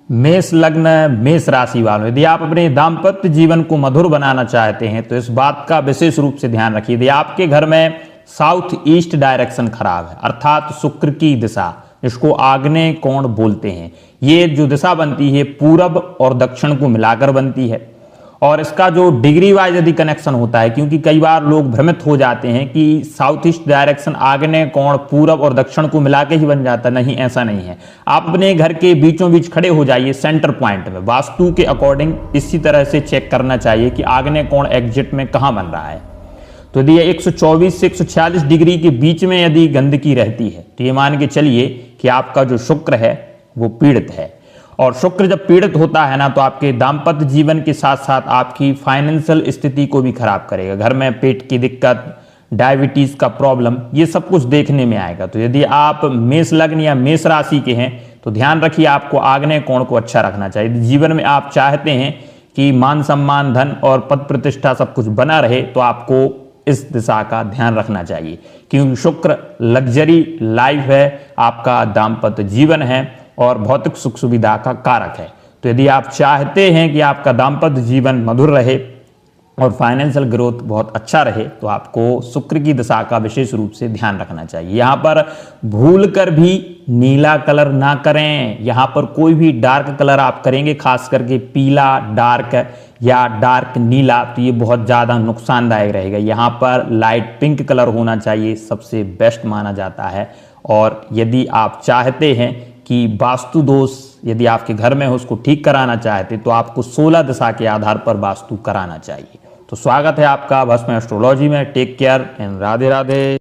मेष लग्न, मेष राशि वालों, यदि आप अपने दाम्पत्य जीवन को मधुर बनाना चाहते हैं तो इस बात का विशेष रूप से ध्यान रखिए। यदि आपके घर में साउथ ईस्ट डायरेक्शन खराब है, अर्थात शुक्र की दिशा, इसको आग्नेय कोण बोलते हैं, ये जो दिशा बनती है पूरब और दक्षिण को मिलाकर बनती है, और इसका जो डिग्री वाइज यदि कनेक्शन होता है, क्योंकि कई बार लोग भ्रमित हो जाते हैं कि साउथ ईस्ट डायरेक्शन आग्नेय कोण पूरब और दक्षिण को मिला के ही बन जाता, नहीं, ऐसा नहीं है। आप अपने घर के बीचों बीच खड़े हो जाइए सेंटर पॉइंट में, वास्तु के अकॉर्डिंग इसी तरह से चेक करना चाहिए कि आग्नेय कोण एग्जिट में कहां बन रहा है। तो यदि 124 से 146 डिग्री के बीच में यदि गंदगी रहती है तो ये मान के चलिए कि आपका जो शुक्र है वो पीड़ित है। और शुक्र जब पीड़ित होता है ना, तो आपके दाम्पत्य जीवन के साथ साथ आपकी फाइनेंशियल स्थिति को भी खराब करेगा। घर में पेट की दिक्कत, डायबिटीज का प्रॉब्लम, ये सब कुछ देखने में आएगा। तो यदि आप मेष लग्न या मेष राशि के हैं तो ध्यान रखिए, आपको आग्नेय कोण को अच्छा रखना चाहिए। जीवन में आप चाहते हैं कि मान सम्मान, धन और पद प्रतिष्ठा सब कुछ बना रहे, तो आपको इस दिशा का ध्यान रखना चाहिए, क्योंकि शुक्र लग्जरी लाइफ है, आपका दाम्पत्य जीवन है और भौतिक सुख सुविधा का कारक है। तो यदि आप चाहते हैं कि आपका दाम्पत्य जीवन मधुर रहे और फाइनेंशियल ग्रोथ बहुत अच्छा रहे, तो आपको शुक्र की दिशा का विशेष रूप से ध्यान रखना चाहिए। यहाँ पर भूल कर भी नीला कलर ना करें। यहाँ पर कोई भी डार्क कलर आप करेंगे, खास करके पीला डार्क या डार्क नीला, तो ये बहुत ज़्यादा नुकसानदायक रहेगा। यहाँ पर लाइट पिंक कलर होना चाहिए, सबसे बेस्ट माना जाता है। और यदि आप चाहते हैं कि वास्तु दोष यदि आपके घर में हो उसको ठीक कराना चाहते, तो आपको 16 दिशा के आधार पर वास्तु कराना चाहिए। तो स्वागत है आपका भस्म एस्ट्रोलॉजी में। Take care and Radhe Radhe.